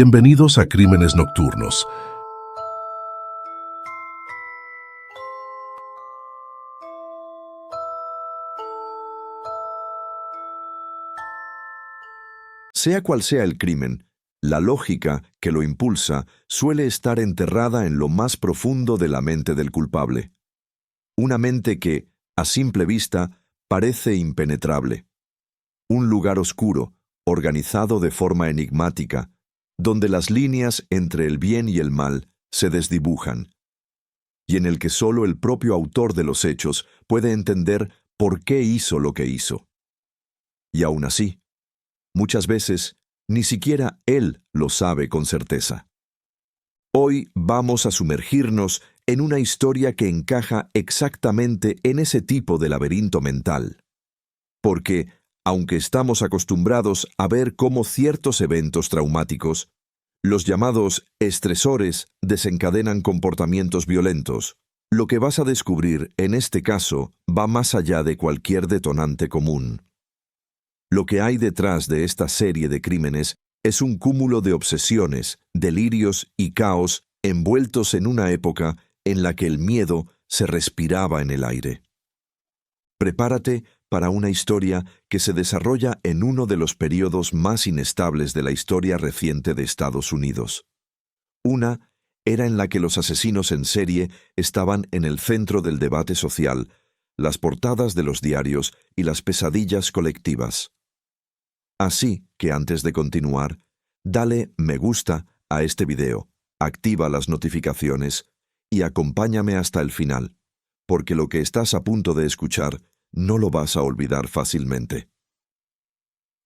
Bienvenidos a Crímenes Nocturnos. Sea cual sea el crimen, la lógica que lo impulsa suele estar enterrada en lo más profundo de la mente del culpable. Una mente que, a simple vista, parece impenetrable. Un lugar oscuro, organizado de forma enigmática, donde las líneas entre el bien y el mal se desdibujan, y en el que solo el propio autor de los hechos puede entender por qué hizo lo que hizo. Y aún así, muchas veces, ni siquiera él lo sabe con certeza. Hoy vamos a sumergirnos en una historia que encaja exactamente en ese tipo de laberinto mental. Porque, aunque estamos acostumbrados a ver cómo ciertos eventos traumáticos, los llamados estresores, desencadenan comportamientos violentos, lo que vas a descubrir en este caso va más allá de cualquier detonante común. Lo que hay detrás de esta serie de crímenes es un cúmulo de obsesiones, delirios y caos envueltos en una época en la que el miedo se respiraba en el aire. Prepárate para una historia que se desarrolla en uno de los periodos más inestables de la historia reciente de Estados Unidos. Una era en la que los asesinos en serie estaban en el centro del debate social, las portadas de los diarios y las pesadillas colectivas. Así que antes de continuar, dale me gusta a este video, activa las notificaciones y acompáñame hasta el final, porque lo que estás a punto de escuchar no lo vas a olvidar fácilmente.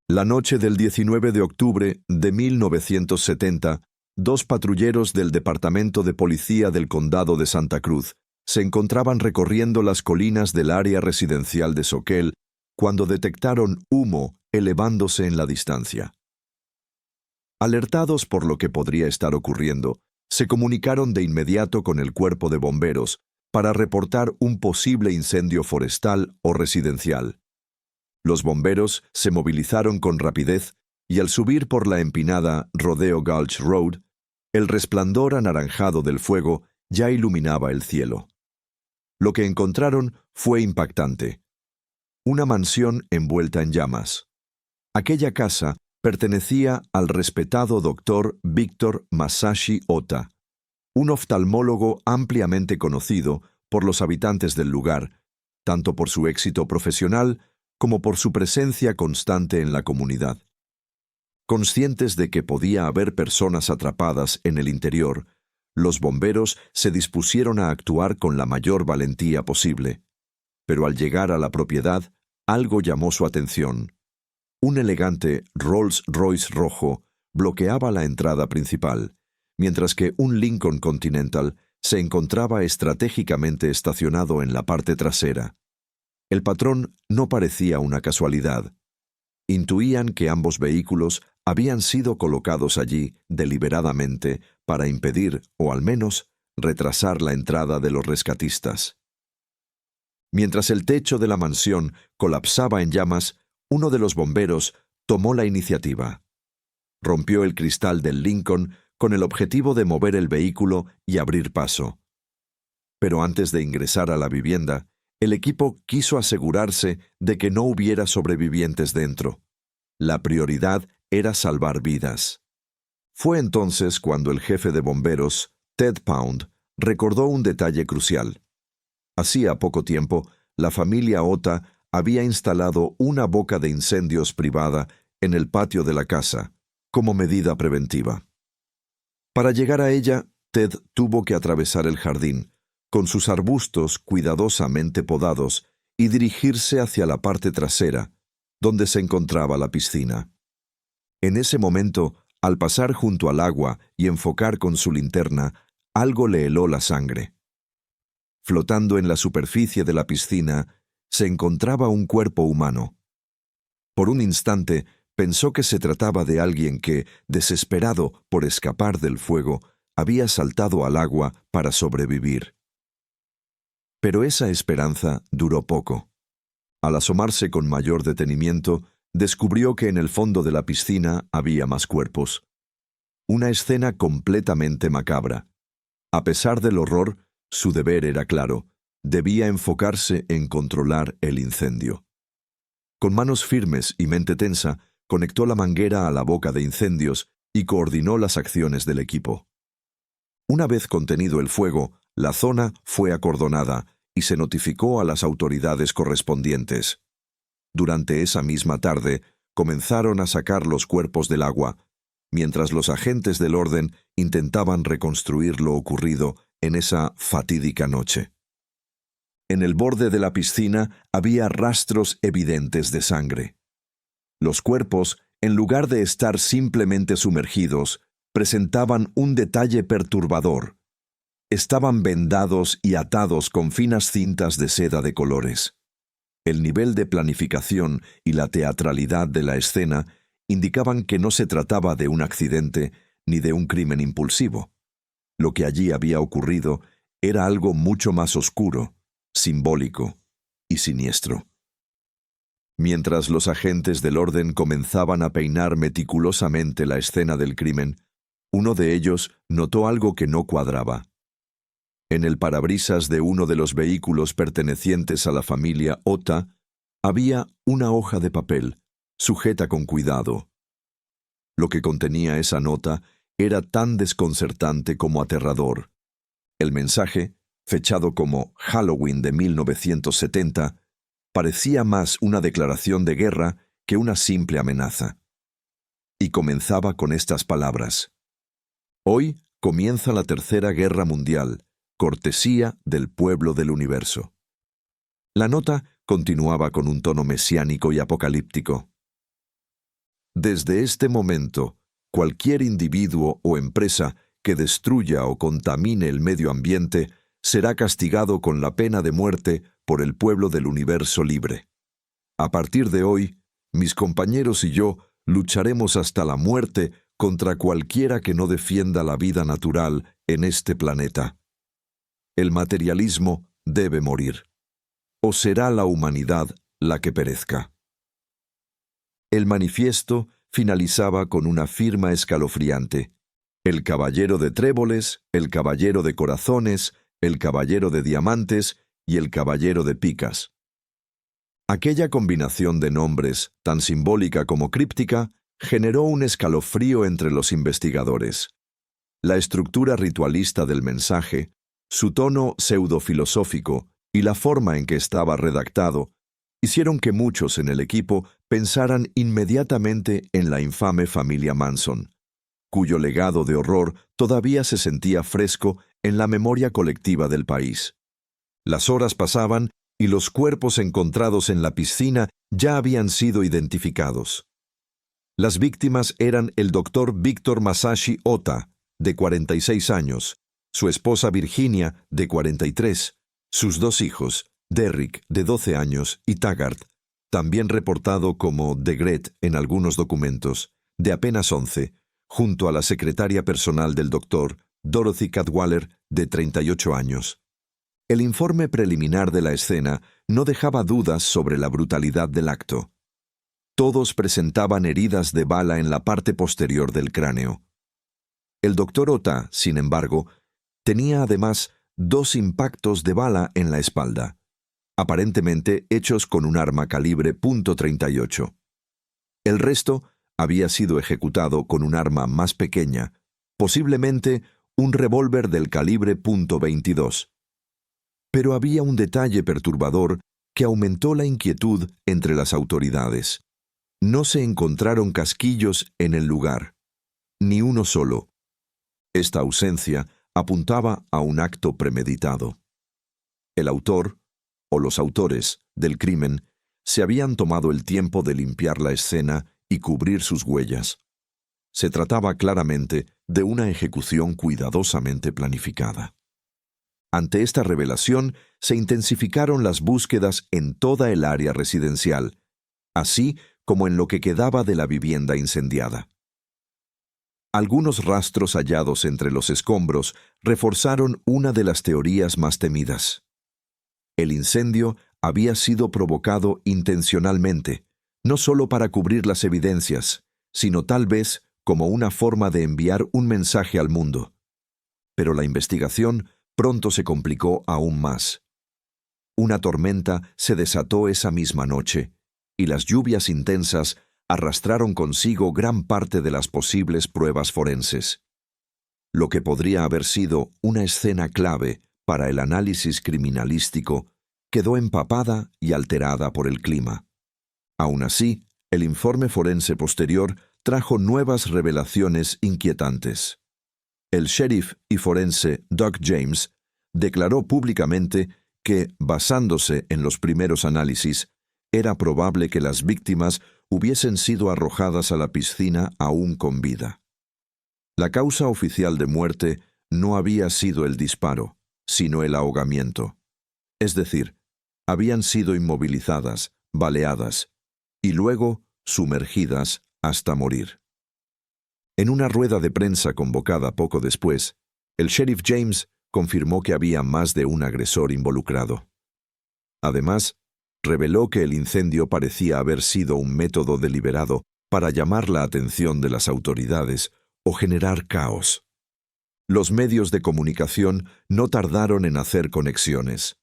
La noche del 19 de octubre de 1970, dos patrulleros del Departamento de Policía del Condado de Santa Cruz se encontraban recorriendo las colinas del área residencial de Soquel cuando detectaron humo elevándose en la distancia. Alertados por lo que podría estar ocurriendo, se comunicaron de inmediato con el cuerpo de bomberos para reportar un posible incendio forestal o residencial. Los bomberos se movilizaron con rapidez y al subir por la empinada Rodeo Gulch Road, el resplandor anaranjado del fuego ya iluminaba el cielo. Lo que encontraron fue impactante. Una mansión envuelta en llamas. Aquella casa pertenecía al respetado doctor Víctor Masashi Ota, un oftalmólogo ampliamente conocido por los habitantes del lugar, tanto por su éxito profesional como por su presencia constante en la comunidad. Conscientes de que podía haber personas atrapadas en el interior, los bomberos se dispusieron a actuar con la mayor valentía posible. Pero al llegar a la propiedad, algo llamó su atención. Un elegante Rolls-Royce rojo bloqueaba la entrada principal, mientras que un Lincoln Continental se encontraba estratégicamente estacionado en la parte trasera. El patrón no parecía una casualidad. Intuían que ambos vehículos habían sido colocados allí deliberadamente para impedir, o al menos, retrasar la entrada de los rescatistas. Mientras el techo de la mansión colapsaba en llamas, uno de los bomberos tomó la iniciativa. Rompió el cristal del Lincoln con el objetivo de mover el vehículo y abrir paso. Pero antes de ingresar a la vivienda, el equipo quiso asegurarse de que no hubiera sobrevivientes dentro. La prioridad era salvar vidas. Fue entonces cuando el jefe de bomberos, Ted Pound, recordó un detalle crucial. Hacía poco tiempo, la familia Ota había instalado una boca de incendios privada en el patio de la casa, como medida preventiva. Para llegar a ella, Ted tuvo que atravesar el jardín, con sus arbustos cuidadosamente podados, y dirigirse hacia la parte trasera, donde se encontraba la piscina. En ese momento, al pasar junto al agua y enfocar con su linterna, algo le heló la sangre. Flotando en la superficie de la piscina, se encontraba un cuerpo humano. Por un instante, pensó que se trataba de alguien que, desesperado por escapar del fuego, había saltado al agua para sobrevivir. Pero esa esperanza duró poco. Al asomarse con mayor detenimiento, descubrió que en el fondo de la piscina había más cuerpos. Una escena completamente macabra. A pesar del horror, su deber era claro. Debía enfocarse en controlar el incendio. Con manos firmes y mente tensa, conectó la manguera a la boca de incendios y coordinó las acciones del equipo. Una vez contenido el fuego, la zona fue acordonada y se notificó a las autoridades correspondientes. Durante esa misma tarde, comenzaron a sacar los cuerpos del agua, mientras los agentes del orden intentaban reconstruir lo ocurrido en esa fatídica noche. En el borde de la piscina había rastros evidentes de sangre. Los cuerpos, en lugar de estar simplemente sumergidos, presentaban un detalle perturbador. Estaban vendados y atados con finas cintas de seda de colores. El nivel de planificación y la teatralidad de la escena indicaban que no se trataba de un accidente ni de un crimen impulsivo. Lo que allí había ocurrido era algo mucho más oscuro, simbólico y siniestro. Mientras los agentes del orden comenzaban a peinar meticulosamente la escena del crimen, uno de ellos notó algo que no cuadraba. En el parabrisas de uno de los vehículos pertenecientes a la familia Ota había una hoja de papel, sujeta con cuidado. Lo que contenía esa nota era tan desconcertante como aterrador. El mensaje, fechado como Halloween de 1970, parecía más una declaración de guerra que una simple amenaza. Y comenzaba con estas palabras: «Hoy comienza la Tercera Guerra Mundial, cortesía del pueblo del universo». La nota continuaba con un tono mesiánico y apocalíptico. «Desde este momento, cualquier individuo o empresa que destruya o contamine el medio ambiente será castigado con la pena de muerte por el pueblo del universo libre. A partir de hoy, mis compañeros y yo lucharemos hasta la muerte contra cualquiera que no defienda la vida natural en este planeta. El materialismo debe morir, o será la humanidad la que perezca». El manifiesto finalizaba con una firma escalofriante: «El caballero de tréboles, el caballero de corazones, el caballero de diamantes y el caballero de picas». Aquella combinación de nombres, tan simbólica como críptica, generó un escalofrío entre los investigadores. La estructura ritualista del mensaje, su tono pseudofilosófico y la forma en que estaba redactado hicieron que muchos en el equipo pensaran inmediatamente en la infame familia Manson, cuyo legado de horror todavía se sentía fresco en la memoria colectiva del país. Las horas pasaban y los cuerpos encontrados en la piscina ya habían sido identificados. Las víctimas eran el Dr. Víctor Masashi Ota, de 46 años, su esposa Virginia, de 43, sus dos hijos, Derrick, de 12 años, y Taggart, también reportado como Degret en algunos documentos, de apenas 11, junto a la secretaria personal del doctor, Dorothy Cadwallader, de 38 años. El informe preliminar de la escena no dejaba dudas sobre la brutalidad del acto. Todos presentaban heridas de bala en la parte posterior del cráneo. El doctor Ota, sin embargo, tenía además 2 impactos de bala en la espalda, aparentemente hechos con un arma calibre .38. El resto había sido ejecutado con un arma más pequeña, posiblemente un revólver del calibre .22. Pero había un detalle perturbador que aumentó la inquietud entre las autoridades. No se encontraron casquillos en el lugar, ni uno solo. Esta ausencia apuntaba a un acto premeditado. El autor, o los autores, del crimen se habían tomado el tiempo de limpiar la escena y cubrir sus huellas. Se trataba claramente de una ejecución cuidadosamente planificada. Ante esta revelación, se intensificaron las búsquedas en toda el área residencial, así como en lo que quedaba de la vivienda incendiada. Algunos rastros hallados entre los escombros reforzaron una de las teorías más temidas. El incendio había sido provocado intencionalmente, no solo para cubrir las evidencias, sino tal vez como una forma de enviar un mensaje al mundo. Pero la investigación pronto se complicó aún más. Una tormenta se desató esa misma noche, y las lluvias intensas arrastraron consigo gran parte de las posibles pruebas forenses. Lo que podría haber sido una escena clave para el análisis criminalístico quedó empapada y alterada por el clima. Aún así, el informe forense posterior trajo nuevas revelaciones inquietantes. El sheriff y forense Doug James declaró públicamente que, basándose en los primeros análisis, era probable que las víctimas hubiesen sido arrojadas a la piscina aún con vida. La causa oficial de muerte no había sido el disparo, sino el ahogamiento. Es decir, habían sido inmovilizadas, baleadas, y luego sumergidas hasta morir. En una rueda de prensa convocada poco después, el sheriff James confirmó que había más de un agresor involucrado. Además, reveló que el incendio parecía haber sido un método deliberado para llamar la atención de las autoridades o generar caos. Los medios de comunicación no tardaron en hacer conexiones.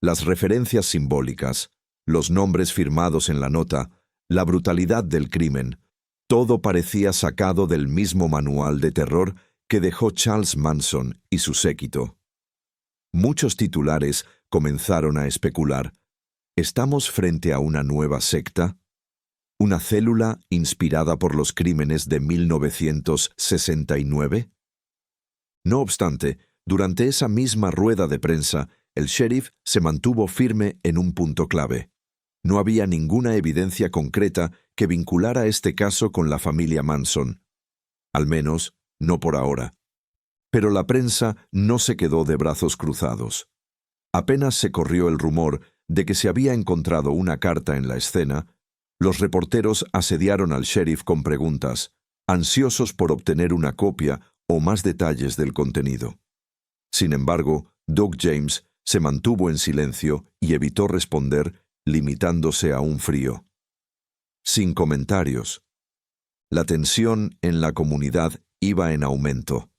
Las referencias simbólicas, los nombres firmados en la nota, la brutalidad del crimen, todo parecía sacado del mismo manual de terror que dejó Charles Manson y su séquito. Muchos titulares comenzaron a especular: ¿estamos frente a una nueva secta? ¿Una célula inspirada por los crímenes de 1969? No obstante, durante esa misma rueda de prensa, el sheriff se mantuvo firme en un punto clave. No había ninguna evidencia concreta que vinculara este caso con la familia Manson. Al menos, no por ahora. Pero la prensa no se quedó de brazos cruzados. Apenas se corrió el rumor de que se había encontrado una carta en la escena, los reporteros asediaron al sheriff con preguntas, ansiosos por obtener una copia o más detalles del contenido. Sin embargo, Doug James se mantuvo en silencio y evitó responder, limitándose a un frío: sin comentarios. La tensión en la comunidad iba en aumento.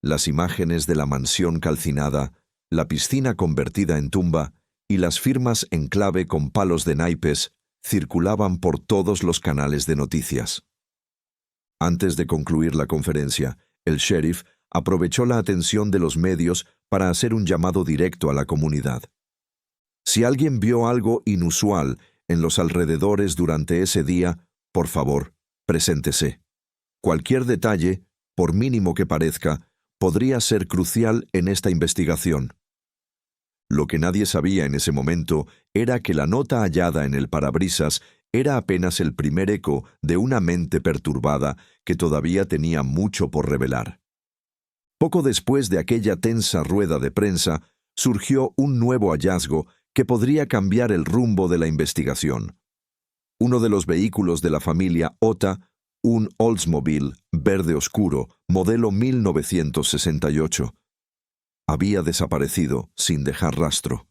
Las imágenes de la mansión calcinada, la piscina convertida en tumba y las firmas en clave con palos de naipes circulaban por todos los canales de noticias. Antes de concluir la conferencia, el sheriff aprovechó la atención de los medios para hacer un llamado directo a la comunidad. Si alguien vio algo inusual en los alrededores durante ese día, por favor, preséntese. Cualquier detalle, por mínimo que parezca, podría ser crucial en esta investigación. Lo que nadie sabía en ese momento era que la nota hallada en el parabrisas era apenas el primer eco de una mente perturbada que todavía tenía mucho por revelar. Poco después de aquella tensa rueda de prensa, surgió un nuevo hallazgo que podría cambiar el rumbo de la investigación. Uno de los vehículos de la familia Otta, un Oldsmobile verde oscuro, modelo 1968, había desaparecido sin dejar rastro.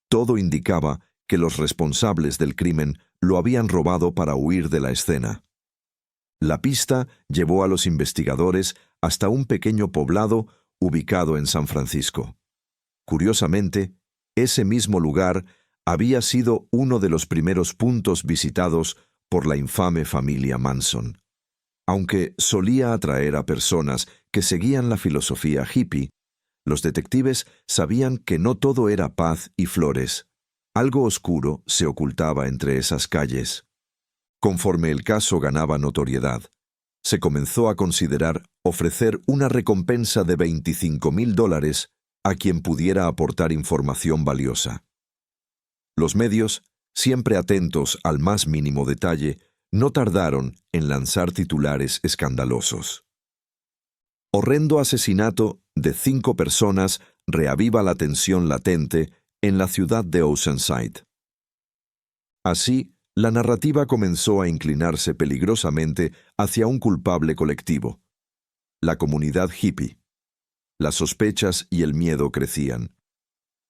Todo indicaba que los responsables del crimen lo habían robado para huir de la escena. La pista llevó a los investigadores hasta un pequeño poblado ubicado en San Francisco. Curiosamente, ese mismo lugar había sido uno de los primeros puntos visitados por la infame familia Manson. Aunque solía atraer a personas que seguían la filosofía hippie, los detectives sabían que no todo era paz y flores. Algo oscuro se ocultaba entre esas calles. Conforme el caso ganaba notoriedad, se comenzó a considerar ofrecer una recompensa de $25,000 a quien pudiera aportar información valiosa. Los medios, siempre atentos al más mínimo detalle, no tardaron en lanzar titulares escandalosos. Horrendo asesinato de 5 personas reaviva la tensión latente en la ciudad de Oceanside. Así, la narrativa comenzó a inclinarse peligrosamente hacia un culpable colectivo: la comunidad hippie. Las sospechas y el miedo crecían.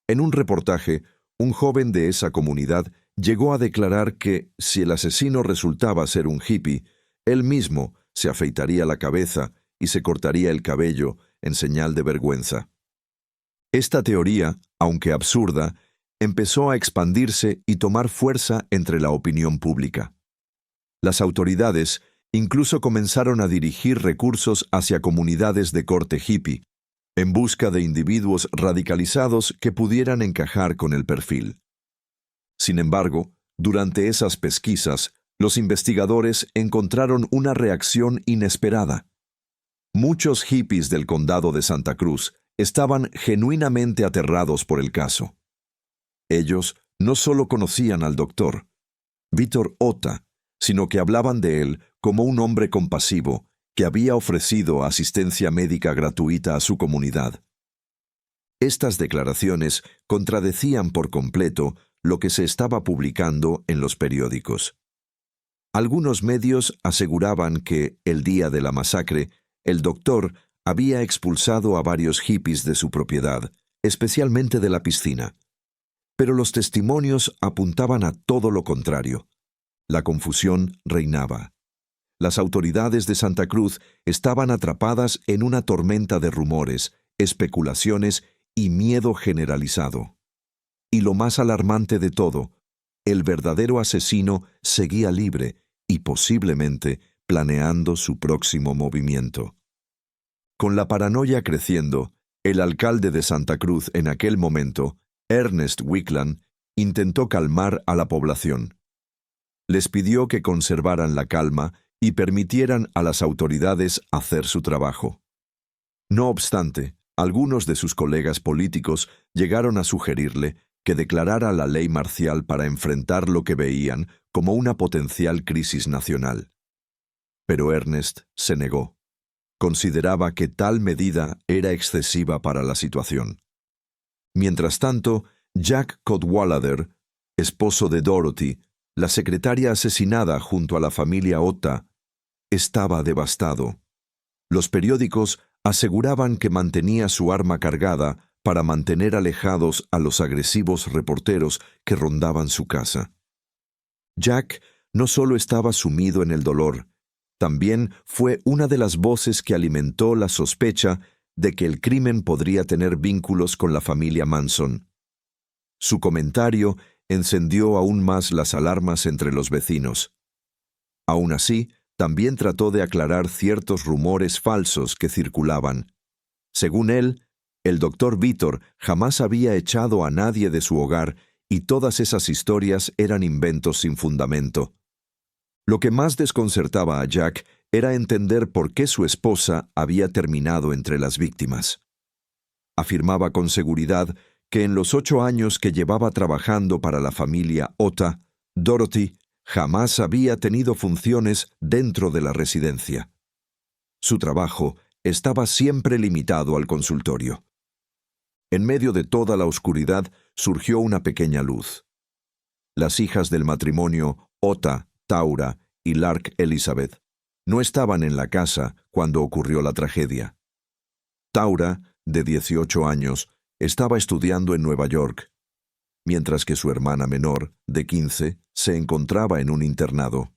En un reportaje, un joven de esa comunidad llegó a declarar que, si el asesino resultaba ser un hippie, él mismo se afeitaría la cabeza y se cortaría el cabello en señal de vergüenza. Esta teoría, aunque absurda, empezó a expandirse y tomar fuerza entre la opinión pública. Las autoridades incluso comenzaron a dirigir recursos hacia comunidades de corte hippie, en busca de individuos radicalizados que pudieran encajar con el perfil. Sin embargo, durante esas pesquisas, los investigadores encontraron una reacción inesperada. Muchos hippies del condado de Santa Cruz estaban genuinamente aterrados por el caso. Ellos no solo conocían al doctor Vítor Ota, sino que hablaban de él como un hombre compasivo que había ofrecido asistencia médica gratuita a su comunidad. Estas declaraciones contradecían por completo lo que se estaba publicando en los periódicos. Algunos medios aseguraban que, el día de la masacre, el doctor había expulsado a varios hippies de su propiedad, especialmente de la piscina. Pero los testimonios apuntaban a todo lo contrario. La confusión reinaba. Las autoridades de Santa Cruz estaban atrapadas en una tormenta de rumores, especulaciones y miedo generalizado. Y lo más alarmante de todo, el verdadero asesino seguía libre y posiblemente planeando su próximo movimiento. Con la paranoia creciendo, el alcalde de Santa Cruz en aquel momento, Ernest Wickland, intentó calmar a la población. Les pidió que conservaran la calma y permitieran a las autoridades hacer su trabajo. No obstante, algunos de sus colegas políticos llegaron a sugerirle que declarara la ley marcial para enfrentar lo que veían como una potencial crisis nacional. Pero Ernest se negó. Consideraba que tal medida era excesiva para la situación. Mientras tanto, Jack Cadwallader, esposo de Dorothy, la secretaria asesinada junto a la familia Ota, estaba devastado. Los periódicos aseguraban que mantenía su arma cargada para mantener alejados a los agresivos reporteros que rondaban su casa. Jack no solo estaba sumido en el dolor, también fue una de las voces que alimentó la sospecha de que el crimen podría tener vínculos con la familia Manson. Su comentario encendió aún más las alarmas entre los vecinos. Aún así, también trató de aclarar ciertos rumores falsos que circulaban. Según él, el doctor Vítor jamás había echado a nadie de su hogar y todas esas historias eran inventos sin fundamento. Lo que más desconcertaba a Jack era entender por qué su esposa había terminado entre las víctimas. Afirmaba con seguridad que en los 8 años que llevaba trabajando para la familia Ota, Dorothy jamás había tenido funciones dentro de la residencia. Su trabajo estaba siempre limitado al consultorio. En medio de toda la oscuridad surgió una pequeña luz. Las hijas del matrimonio Ota, Taura y Lark Elizabeth no estaban en la casa cuando ocurrió la tragedia. Taura, de 18 años, estaba estudiando en Nueva York, mientras que su hermana menor, de 15, se encontraba en un internado.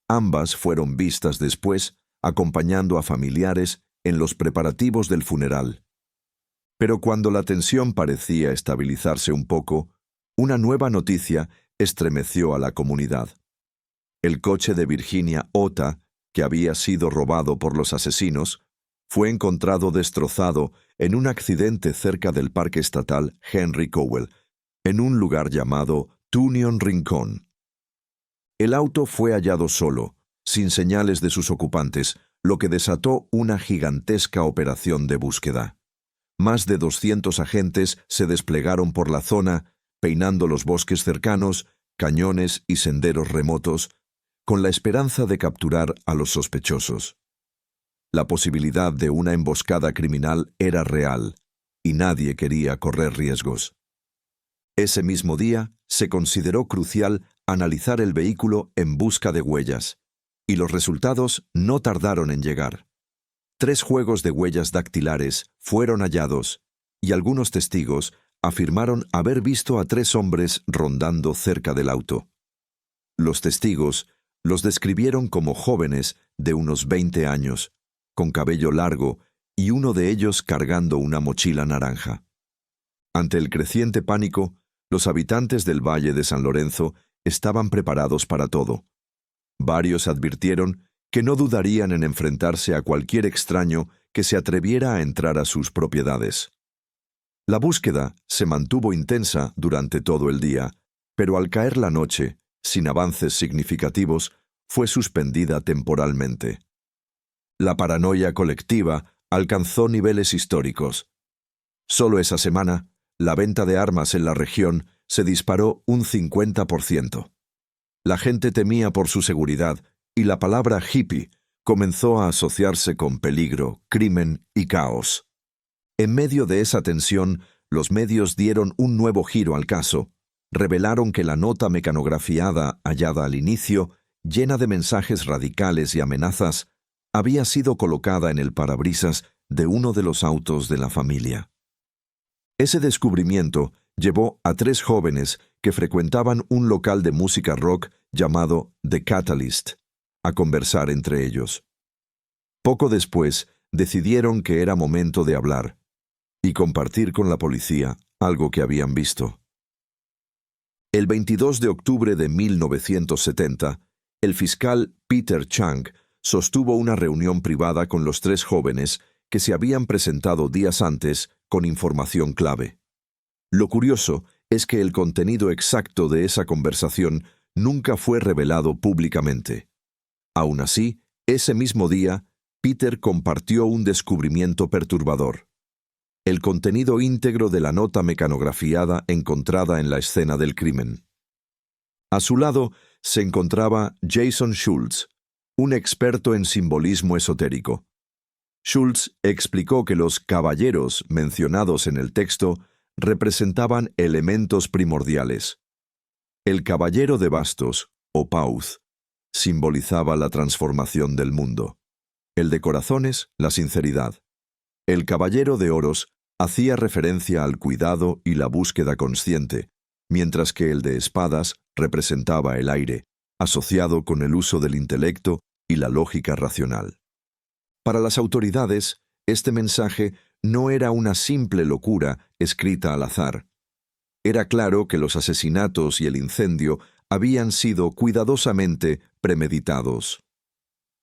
Ambas fueron vistas después acompañando a familiares en los preparativos del funeral. Pero cuando la tensión parecía estabilizarse un poco, una nueva noticia estremeció a la comunidad. El coche de Virginia Ota, que había sido robado por los asesinos, fue encontrado destrozado en un accidente cerca del Parque Estatal Henry Cowell, en un lugar llamado Tunion Rincón. El auto fue hallado solo, sin señales de sus ocupantes, lo que desató una gigantesca operación de búsqueda. Más de 200 agentes se desplegaron por la zona, peinando los bosques cercanos, cañones y senderos remotos, con la esperanza de capturar a los sospechosos. La posibilidad de una emboscada criminal era real, y nadie quería correr riesgos. Ese mismo día, se consideró crucial analizar el vehículo en busca de huellas, y los resultados no tardaron en llegar. 3 juegos de huellas dactilares fueron hallados, y algunos testigos afirmaron haber visto a 3 hombres rondando cerca del auto. Los testigos Los describieron como jóvenes de unos 20 años, con cabello largo y uno de ellos cargando una mochila naranja. Ante el creciente pánico, los habitantes del Valle de San Lorenzo estaban preparados para todo. Varios advirtieron que no dudarían en enfrentarse a cualquier extraño que se atreviera a entrar a sus propiedades. La búsqueda se mantuvo intensa durante todo el día, pero al caer la noche, sin avances significativos, fue suspendida temporalmente. La paranoia colectiva alcanzó niveles históricos. Solo esa semana, la venta de armas en la región se disparó un 50%. La gente temía por su seguridad y la palabra hippie comenzó a asociarse con peligro, crimen y caos. En medio de esa tensión, los medios dieron un nuevo giro al caso. Revelaron que la nota mecanografiada hallada al inicio, llena de mensajes radicales y amenazas, había sido colocada en el parabrisas de uno de los autos de la familia. Ese descubrimiento llevó a 3 jóvenes que frecuentaban un local de música rock llamado The Catalyst a conversar entre ellos. Poco después, decidieron que era momento de hablar y compartir con la policía algo que habían visto. El 22 de octubre de 1970, el fiscal Peter Chang sostuvo una reunión privada con los 3 jóvenes que se habían presentado días antes con información clave. Lo curioso es que el contenido exacto de esa conversación nunca fue revelado públicamente. Aún así, ese mismo día, Peter compartió un descubrimiento perturbador: el contenido íntegro de la nota mecanografiada encontrada en la escena del crimen. A su lado se encontraba Jason Schultz, un experto en simbolismo esotérico. Schultz explicó que los caballeros mencionados en el texto representaban elementos primordiales. El caballero de bastos, o Pauth, simbolizaba la transformación del mundo. El de corazones, la sinceridad. El caballero de oros hacía referencia al cuidado y la búsqueda consciente, mientras que el de espadas representaba el aire, asociado con el uso del intelecto y la lógica racional. Para las autoridades, este mensaje no era una simple locura escrita al azar. Era claro que los asesinatos y el incendio habían sido cuidadosamente premeditados.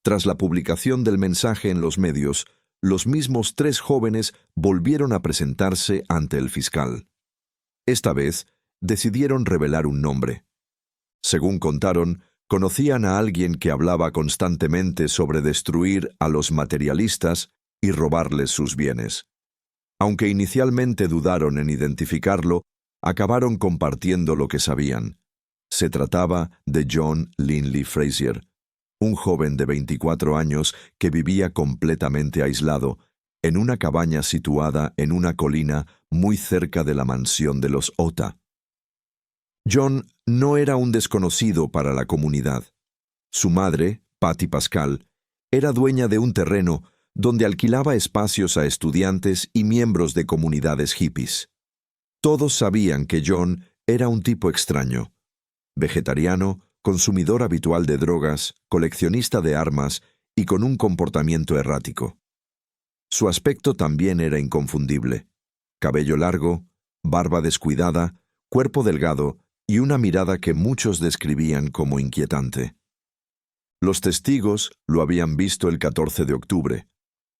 Tras la publicación del mensaje en los medios, los mismos 3 jóvenes volvieron a presentarse ante el fiscal. Esta vez, decidieron revelar un nombre. Según contaron, conocían a alguien que hablaba constantemente sobre destruir a los materialistas y robarles sus bienes. Aunque inicialmente dudaron en identificarlo, acabaron compartiendo lo que sabían. Se trataba de John Linley Frazier, un joven de 24 años que vivía completamente aislado, en una cabaña situada en una colina muy cerca de la mansión de los Ota. John no era un desconocido para la comunidad. Su madre, Patty Pascal, era dueña de un terreno donde alquilaba espacios a estudiantes y miembros de comunidades hippies. Todos sabían que John era un tipo extraño: vegetariano, consumidor habitual de drogas, coleccionista de armas y con un comportamiento errático. Su aspecto también era inconfundible: cabello largo, barba descuidada, cuerpo delgado y una mirada que muchos describían como inquietante. Los testigos lo habían visto el 14 de octubre,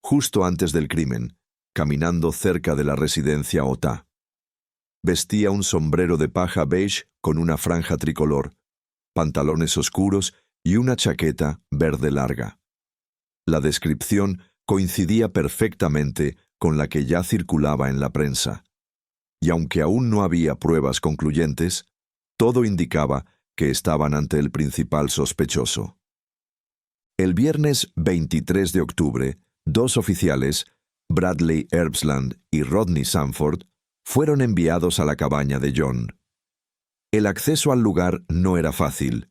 justo antes del crimen, caminando cerca de la residencia Ota. Vestía un sombrero de paja beige con una franja tricolor, pantalones oscuros y una chaqueta verde larga. La descripción coincidía perfectamente con la que ya circulaba en la prensa, y aunque aún no había pruebas concluyentes, todo indicaba que estaban ante el principal sospechoso. El viernes 23 de octubre, 2 oficiales, Bradley Herbsland y Rodney Sanford, fueron enviados a la cabaña de John. El acceso al lugar no era fácil.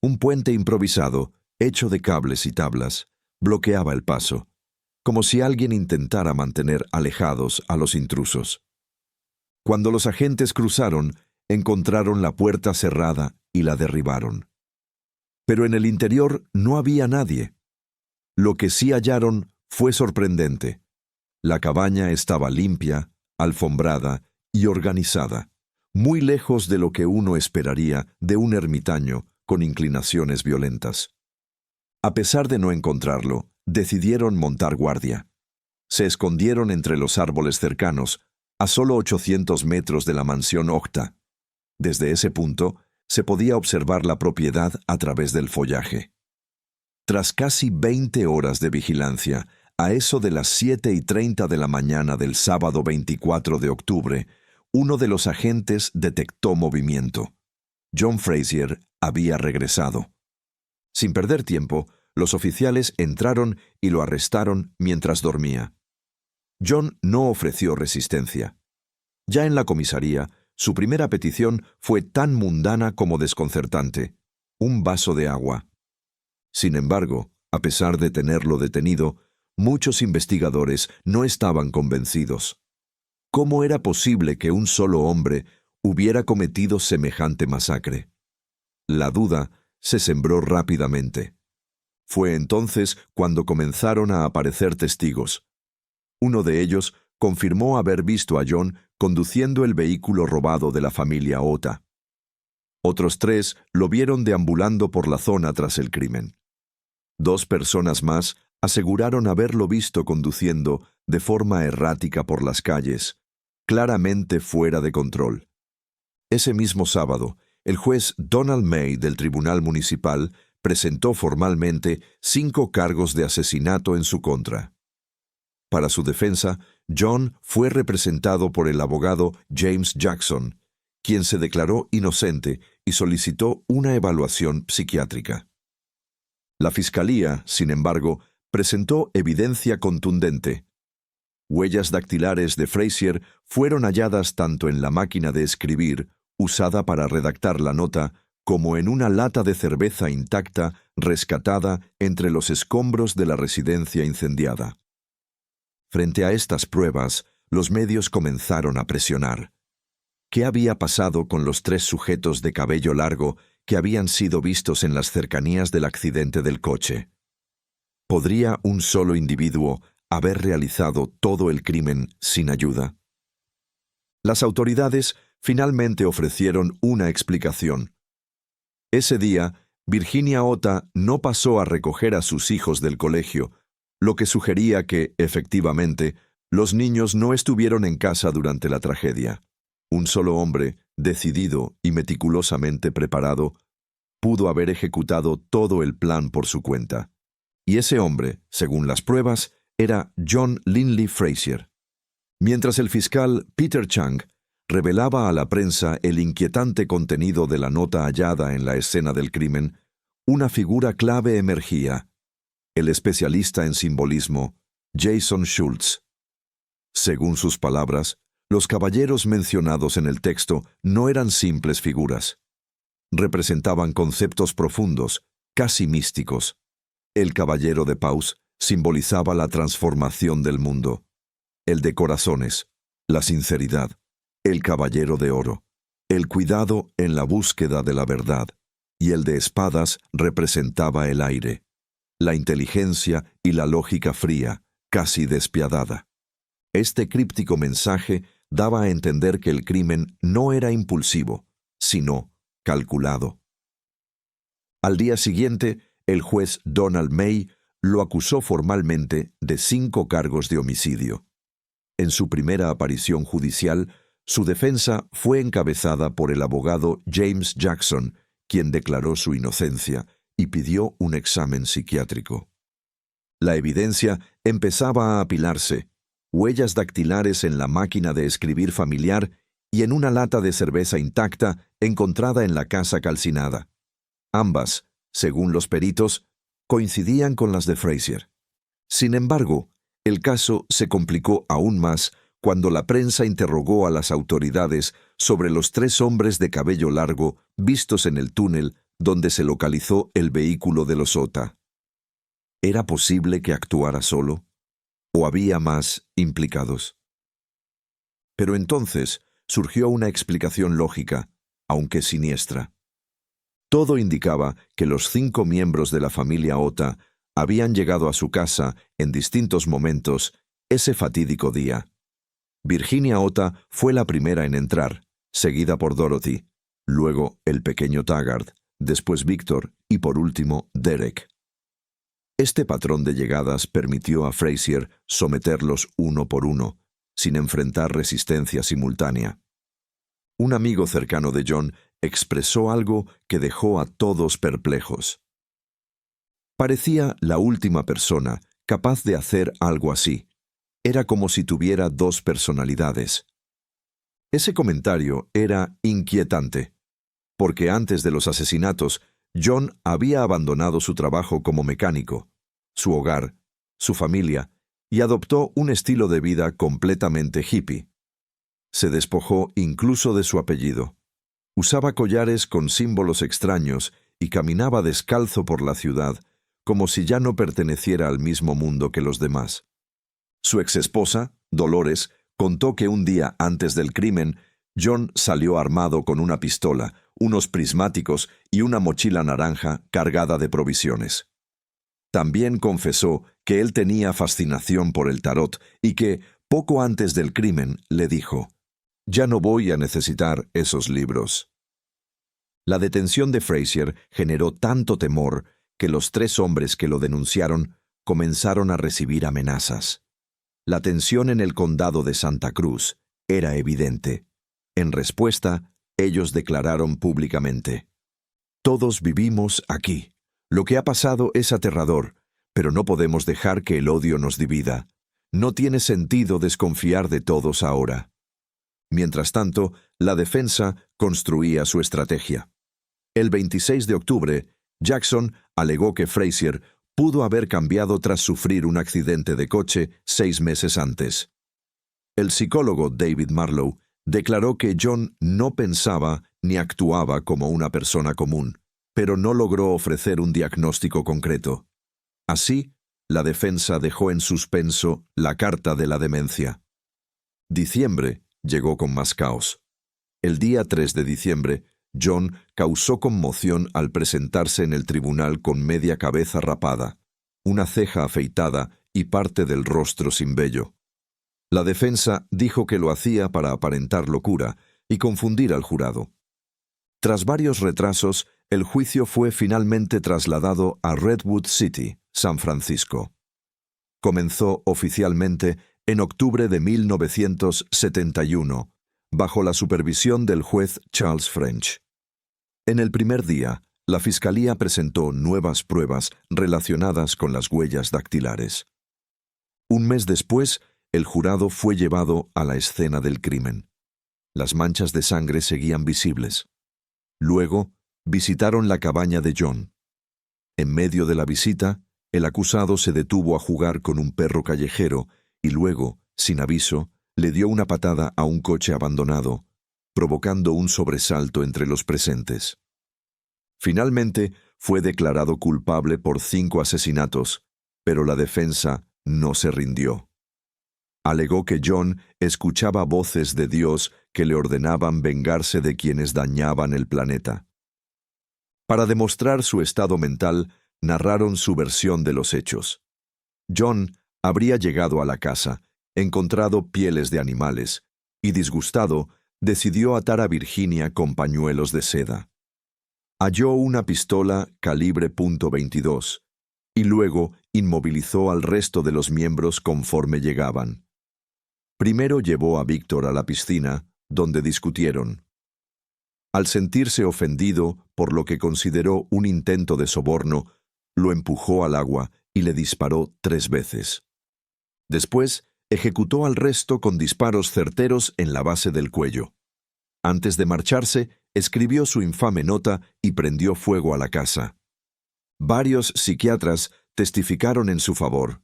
Un puente improvisado, hecho de cables y tablas, bloqueaba el paso, como si alguien intentara mantener alejados a los intrusos. Cuando los agentes cruzaron, encontraron la puerta cerrada y la derribaron. Pero en el interior no había nadie. Lo que sí hallaron fue sorprendente. La cabaña estaba limpia, alfombrada y organizada, muy lejos de lo que uno esperaría de un ermitaño con inclinaciones violentas. A pesar de no encontrarlo, decidieron montar guardia. Se escondieron entre los árboles cercanos, a solo 800 metros de la mansión Octa. Desde ese punto, se podía observar la propiedad a través del follaje. Tras casi 20 horas de vigilancia, a eso de las 7:30 de la mañana del sábado 24 de octubre, uno de los agentes detectó movimiento. John Frazier había regresado. Sin perder tiempo, los oficiales entraron y lo arrestaron mientras dormía. John no ofreció resistencia. Ya en la comisaría, su primera petición fue tan mundana como desconcertante: un vaso de agua. Sin embargo, a pesar de tenerlo detenido, muchos investigadores no estaban convencidos. ¿Cómo era posible que un solo hombre hubiera cometido semejante masacre? La duda se sembró rápidamente. Fue entonces cuando comenzaron a aparecer testigos. Uno de ellos confirmó haber visto a John conduciendo el vehículo robado de la familia Ota. Otros 3 lo vieron deambulando por la zona tras el crimen. 2 personas más aseguraron haberlo visto conduciendo de forma errática por las calles, claramente fuera de control. Ese mismo sábado, el juez Donald May del Tribunal Municipal presentó formalmente 5 cargos de asesinato en su contra. Para su defensa, John fue representado por el abogado James Jackson, quien se declaró inocente y solicitó una evaluación psiquiátrica. La fiscalía, sin embargo, presentó evidencia contundente. Huellas dactilares de Frazier fueron halladas tanto en la máquina de escribir usada para redactar la nota como en una lata de cerveza intacta rescatada entre los escombros de la residencia incendiada. Frente a estas pruebas, los medios comenzaron a presionar. ¿Qué había pasado con los 3 sujetos de cabello largo que habían sido vistos en las cercanías del accidente del coche? ¿Podría un solo individuo haber realizado todo el crimen sin ayuda? Las autoridades finalmente ofrecieron una explicación. Ese día, Virginia Ota no pasó a recoger a sus hijos del colegio, lo que sugería que, efectivamente, los niños no estuvieron en casa durante la tragedia. Un solo hombre, decidido y meticulosamente preparado, pudo haber ejecutado todo el plan por su cuenta. Y ese hombre, según las pruebas, era John Linley Frazier. Mientras el fiscal Peter Chang revelaba a la prensa el inquietante contenido de la nota hallada en la escena del crimen, una figura clave emergía: el especialista en simbolismo, Jason Schultz. Según sus palabras, los caballeros mencionados en el texto no eran simples figuras. Representaban conceptos profundos, casi místicos. El caballero de paus simbolizaba la transformación del mundo. El de corazones, la sinceridad. El caballero de oro, el cuidado en la búsqueda de la verdad. Y el de espadas representaba el aire, la inteligencia y la lógica fría, casi despiadada. Este críptico mensaje daba a entender que el crimen no era impulsivo, sino calculado. Al día siguiente, el juez Donald May lo acusó formalmente de 5 cargos de homicidio. En su primera aparición judicial, su defensa fue encabezada por el abogado James Jackson, quien declaró su inocencia y pidió un examen psiquiátrico. La evidencia empezaba a apilarse: huellas dactilares en la máquina de escribir familiar y en una lata de cerveza intacta encontrada en la casa calcinada. Ambas, según los peritos, coincidían con las de Frazier. Sin embargo, el caso se complicó aún más cuando la prensa interrogó a las autoridades sobre los 3 hombres de cabello largo vistos en el túnel donde se localizó el vehículo de los Ota. ¿Era posible que actuara solo? ¿O había más implicados? Pero entonces surgió una explicación lógica, aunque siniestra. Todo indicaba que los 5 miembros de la familia Ota habían llegado a su casa en distintos momentos ese fatídico día. Virginia Ota fue la primera en entrar, seguida por Dorothy, luego el pequeño Taggart, después Victor y por último Derek. Este patrón de llegadas permitió a Frasier someterlos uno por uno, sin enfrentar resistencia simultánea. Un amigo cercano de John expresó algo que dejó a todos perplejos. Parecía la última persona capaz de hacer algo así. Era como si tuviera 2 personalidades. Ese comentario era inquietante, porque antes de los asesinatos, John había abandonado su trabajo como mecánico, su hogar, su familia, y adoptó un estilo de vida completamente hippie. Se despojó incluso de su apellido. Usaba collares con símbolos extraños y caminaba descalzo por la ciudad, como si ya no perteneciera al mismo mundo que los demás. Su exesposa, Dolores, contó que un día antes del crimen, John salió armado con una pistola, unos prismáticos y una mochila naranja cargada de provisiones. También confesó que él tenía fascinación por el tarot y que, poco antes del crimen, le dijo: «Ya no voy a necesitar esos libros». La detención de Frasier generó tanto temor que los 3 hombres que lo denunciaron comenzaron a recibir amenazas. La tensión en el condado de Santa Cruz era evidente. En respuesta, ellos declararon públicamente: «Todos vivimos aquí. Lo que ha pasado es aterrador, pero no podemos dejar que el odio nos divida. No tiene sentido desconfiar de todos ahora». Mientras tanto, la defensa construía su estrategia. El 26 de octubre, Jackson alegó que Frasier pudo haber cambiado tras sufrir un accidente de coche 6 meses antes. El psicólogo David Marlowe declaró que John no pensaba ni actuaba como una persona común, pero no logró ofrecer un diagnóstico concreto. Así, la defensa dejó en suspenso la carta de la demencia. Diciembre llegó con más caos. El día 3 de diciembre, John causó conmoción al presentarse en el tribunal con media cabeza rapada, una ceja afeitada y parte del rostro sin vello. La defensa dijo que lo hacía para aparentar locura y confundir al jurado. Tras varios retrasos, el juicio fue finalmente trasladado a Redwood City, San Francisco. Comenzó oficialmente en octubre de 1971, bajo la supervisión del juez Charles French. En el primer día, la Fiscalía presentó nuevas pruebas relacionadas con las huellas dactilares. Un mes después, el jurado fue llevado a la escena del crimen. Las manchas de sangre seguían visibles. Luego, visitaron la cabaña de John. En medio de la visita, el acusado se detuvo a jugar con un perro callejero y luego, sin aviso, le dio una patada a un coche abandonado, provocando un sobresalto entre los presentes. Finalmente, fue declarado culpable por 5 asesinatos, pero la defensa no se rindió. Alegó que John escuchaba voces de Dios que le ordenaban vengarse de quienes dañaban el planeta. Para demostrar su estado mental, narraron su versión de los hechos. John habría llegado a la casa, encontrado pieles de animales, y disgustado, decidió atar a Virginia con pañuelos de seda. Halló una pistola calibre .22 y luego inmovilizó al resto de los miembros conforme llegaban. Primero llevó a Víctor a la piscina, donde discutieron. Al sentirse ofendido por lo que consideró un intento de soborno, lo empujó al agua y le disparó 3 veces. Después, ejecutó al resto con disparos certeros en la base del cuello. Antes de marcharse, escribió su infame nota y prendió fuego a la casa. Varios psiquiatras testificaron en su favor.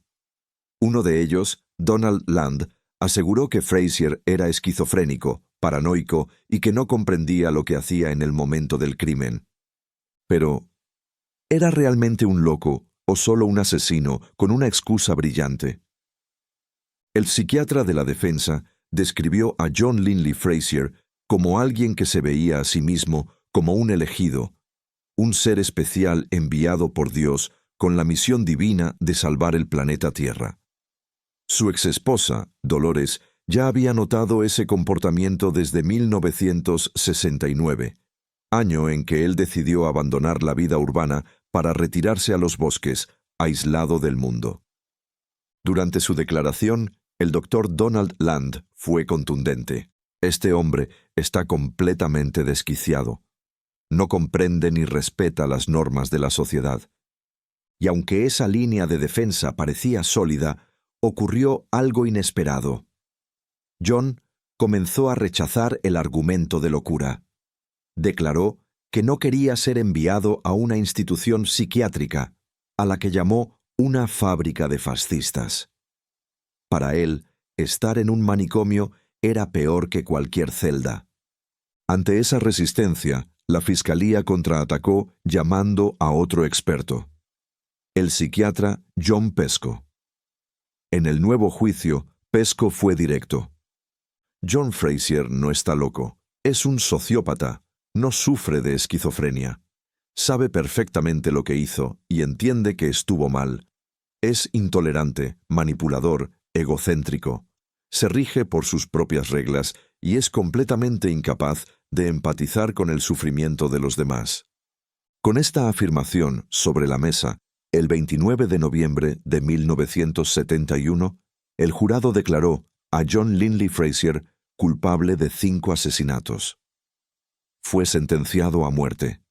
Uno de ellos, Donald Land, aseguró que Frasier era esquizofrénico, paranoico y que no comprendía lo que hacía en el momento del crimen. Pero, ¿era realmente un loco o solo un asesino con una excusa brillante? El psiquiatra de la defensa describió a John Linley Frasier como alguien que se veía a sí mismo como un elegido, un ser especial enviado por Dios con la misión divina de salvar el planeta Tierra. Su exesposa, Dolores, ya había notado ese comportamiento desde 1969, año en que él decidió abandonar la vida urbana para retirarse a los bosques, aislado del mundo. Durante su declaración, el doctor Donald Land fue contundente. Este hombre está completamente desquiciado. No comprende ni respeta las normas de la sociedad. Y aunque esa línea de defensa parecía sólida, ocurrió algo inesperado. John comenzó a rechazar el argumento de locura. Declaró que no quería ser enviado a una institución psiquiátrica, a la que llamó una fábrica de fascistas. Para él, estar en un manicomio era peor que cualquier celda. Ante esa resistencia, la fiscalía contraatacó llamando a otro experto, el psiquiatra John Pesco. En el nuevo juicio, Pesco fue directo. John Frazier no está loco, es un sociópata, no sufre de esquizofrenia. Sabe perfectamente lo que hizo y entiende que estuvo mal. Es intolerante, manipulador, egocéntrico. Se rige por sus propias reglas y es completamente incapaz de empatizar con el sufrimiento de los demás. Con esta afirmación sobre la mesa, el 29 de noviembre de 1971, el jurado declaró a John Linley Frazier culpable de 5 asesinatos. Fue sentenciado a muerte.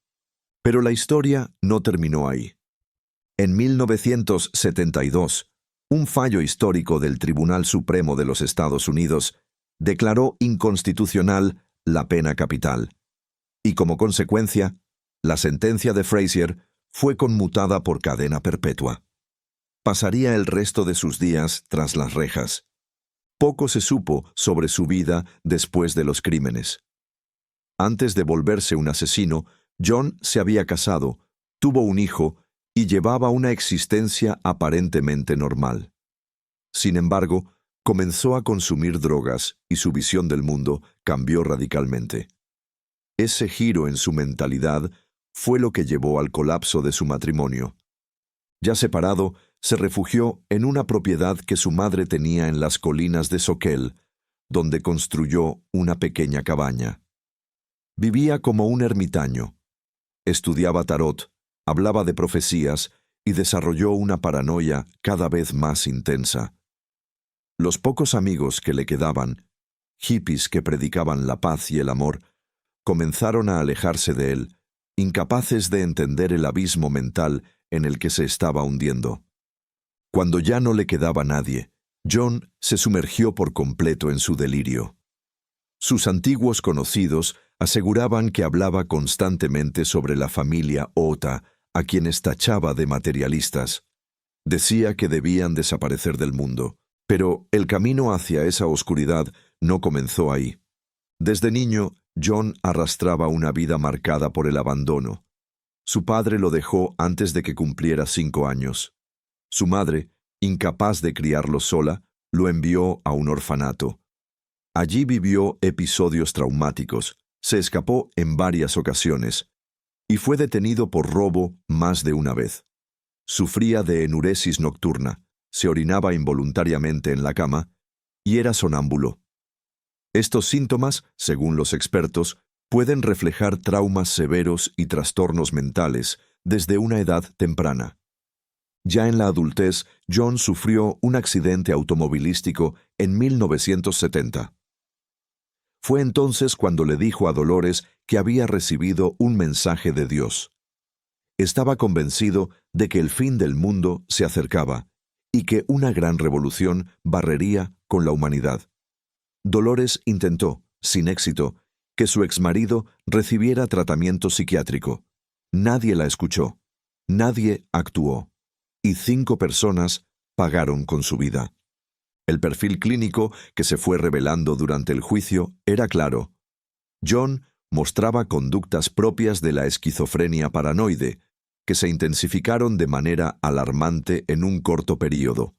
Pero la historia no terminó ahí. En 1972, un fallo histórico del Tribunal Supremo de los Estados Unidos declaró inconstitucional la pena capital, y como consecuencia, la sentencia de Frazier fue conmutada por cadena perpetua. Pasaría el resto de sus días tras las rejas. Poco se supo sobre su vida después de los crímenes. Antes de volverse un asesino, John se había casado, tuvo un hijo y llevaba una existencia aparentemente normal. Sin embargo, comenzó a consumir drogas y su visión del mundo cambió radicalmente. Ese giro en su mentalidad fue lo que llevó al colapso de su matrimonio. Ya separado, se refugió en una propiedad que su madre tenía en las colinas de Soquel, donde construyó una pequeña cabaña. Vivía como un ermitaño. Estudiaba tarot, hablaba de profecías y desarrolló una paranoia cada vez más intensa. Los pocos amigos que le quedaban, hippies que predicaban la paz y el amor, comenzaron a alejarse de él, incapaces de entender el abismo mental en el que se estaba hundiendo. Cuando ya no le quedaba nadie, John se sumergió por completo en su delirio. Sus antiguos conocidos aseguraban que hablaba constantemente sobre la familia Ota, a quienes tachaba de materialistas. Decía que debían desaparecer del mundo, pero el camino hacia esa oscuridad no comenzó ahí. Desde niño, John arrastraba una vida marcada por el abandono. Su padre lo dejó antes de que cumpliera 5 años. Su madre, incapaz de criarlo sola, lo envió a un orfanato. Allí vivió episodios traumáticos, se escapó en varias ocasiones y fue detenido por robo más de una vez. Sufría de enuresis nocturna, se orinaba involuntariamente en la cama y era sonámbulo. Estos síntomas, según los expertos, pueden reflejar traumas severos y trastornos mentales desde una edad temprana. Ya en la adultez, John sufrió un accidente automovilístico en 1970. Fue entonces cuando le dijo a Dolores que había recibido un mensaje de Dios. Estaba convencido de que el fin del mundo se acercaba y que una gran revolución barrería con la humanidad. Dolores intentó, sin éxito, que su exmarido recibiera tratamiento psiquiátrico. Nadie la escuchó, nadie actuó, y 5 personas pagaron con su vida. El perfil clínico que se fue revelando durante el juicio era claro. John mostraba conductas propias de la esquizofrenia paranoide, que se intensificaron de manera alarmante en un corto período.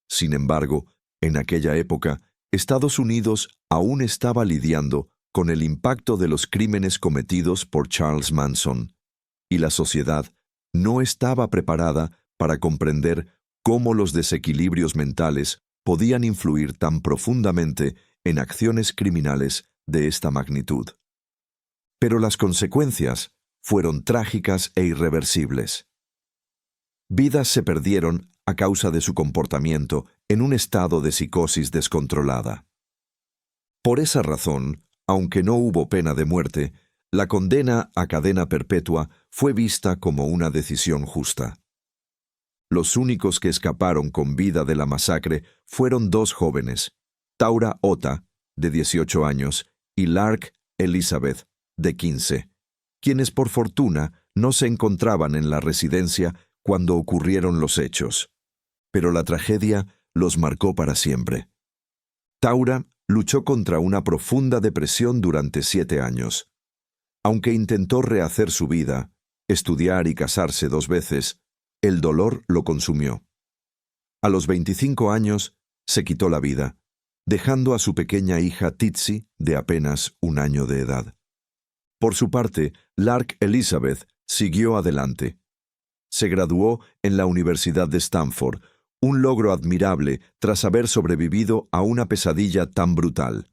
Sin embargo, en aquella época, Estados Unidos aún estaba lidiando con el impacto de los crímenes cometidos por Charles Manson. y la sociedad no estaba preparada para comprender cómo los desequilibrios mentales podían influir tan profundamente en acciones criminales de esta magnitud. Pero las consecuencias fueron trágicas e irreversibles. Vidas se perdieron a causa de su comportamiento en un estado de psicosis descontrolada. Por esa razón, aunque no hubo pena de muerte, la condena a cadena perpetua fue vista como una decisión justa. Los únicos que escaparon con vida de la masacre fueron dos jóvenes, Taura Ota, de 18 años, y Lark Elizabeth, de 15, quienes por fortuna no se encontraban en la residencia cuando ocurrieron los hechos. Pero la tragedia los marcó para siempre. Taura luchó contra una profunda depresión durante 7 años. Aunque intentó rehacer su vida, estudiar y casarse 2 veces, el dolor lo consumió. A los 25 años, se quitó la vida, dejando a su pequeña hija Titsi, de apenas 1 año de edad. Por su parte, Lark Elizabeth siguió adelante. Se graduó en la Universidad de Stanford, un logro admirable tras haber sobrevivido a una pesadilla tan brutal.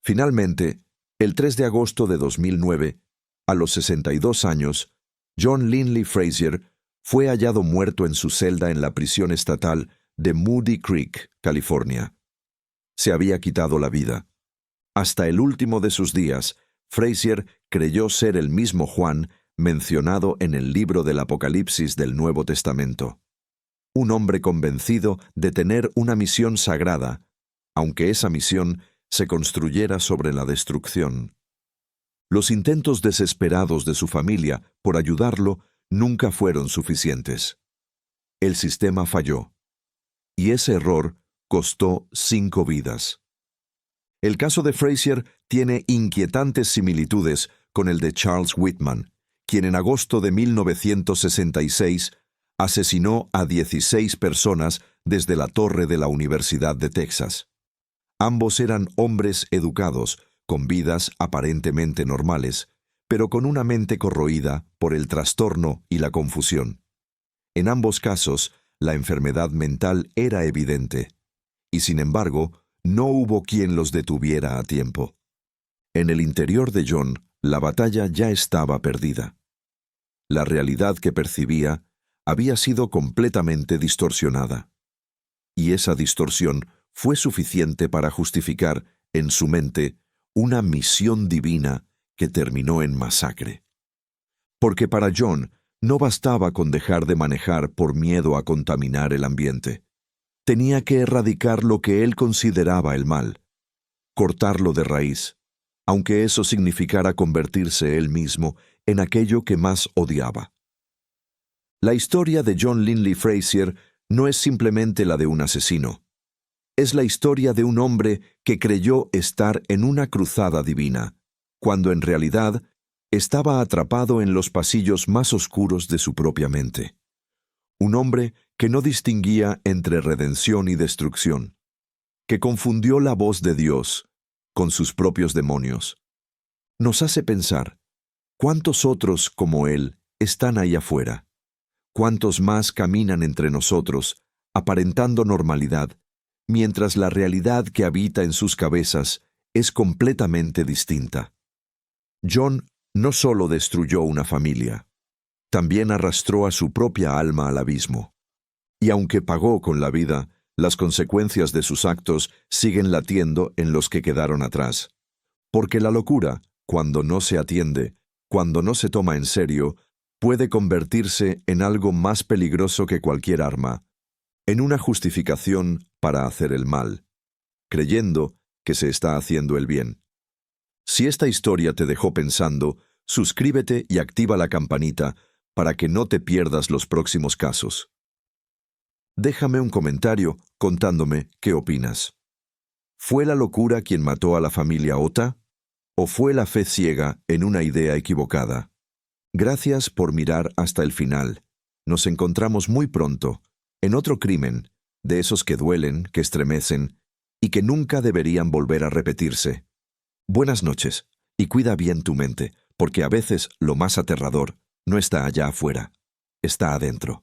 Finalmente, el 3 de agosto de 2009, a los 62 años, John Linley Frazier fue hallado muerto en su celda en la prisión estatal de Moody Creek, California. Se había quitado la vida. Hasta el último de sus días, Frazier creyó ser el mismo Juan mencionado en el libro del Apocalipsis del Nuevo Testamento. Un hombre convencido de tener una misión sagrada, aunque esa misión se construyera sobre la destrucción. Los intentos desesperados de su familia por ayudarlo nunca fueron suficientes. El sistema falló, y ese error costó 5 vidas. El caso de Frazier tiene inquietantes similitudes con el de Charles Whitman, quien en agosto de 1966 asesinó a 16 personas desde la torre de la Universidad de Texas. Ambos eran hombres educados, con vidas aparentemente normales, pero con una mente corroída por el trastorno y la confusión. En ambos casos, la enfermedad mental era evidente, y sin embargo, no hubo quien los detuviera a tiempo. En el interior de John, la batalla ya estaba perdida. La realidad que percibía había sido completamente distorsionada. Y esa distorsión fue suficiente para justificar, en su mente, una misión divina que terminó en masacre. Porque para John no bastaba con dejar de manejar por miedo a contaminar el ambiente. Tenía que erradicar lo que él consideraba el mal, cortarlo de raíz, aunque eso significara convertirse él mismo en aquello que más odiaba. La historia de John Linley Frazier no es simplemente la de un asesino. Es la historia de un hombre que creyó estar en una cruzada divina, cuando en realidad estaba atrapado en los pasillos más oscuros de su propia mente. Un hombre que no distinguía entre redención y destrucción, que confundió la voz de Dios con sus propios demonios. Nos hace pensar, ¿cuántos otros como él están ahí afuera? ¿Cuántos más caminan entre nosotros, aparentando normalidad, mientras la realidad que habita en sus cabezas es completamente distinta? John no solo destruyó una familia, también arrastró a su propia alma al abismo. Y aunque pagó con la vida, las consecuencias de sus actos siguen latiendo en los que quedaron atrás. Porque la locura, cuando no se atiende, cuando no se toma en serio, puede convertirse en algo más peligroso que cualquier arma, en una justificación para hacer el mal, creyendo que se está haciendo el bien. Si esta historia te dejó pensando, suscríbete y activa la campanita para que no te pierdas los próximos casos. Déjame un comentario contándome qué opinas. ¿Fue la locura quien mató a la familia Ota? ¿O fue la fe ciega en una idea equivocada? Gracias por mirar hasta el final. Nos encontramos muy pronto, en otro crimen, de esos que duelen, que estremecen, y que nunca deberían volver a repetirse. Buenas noches, y cuida bien tu mente, porque a veces lo más aterrador No está allá afuera, está adentro.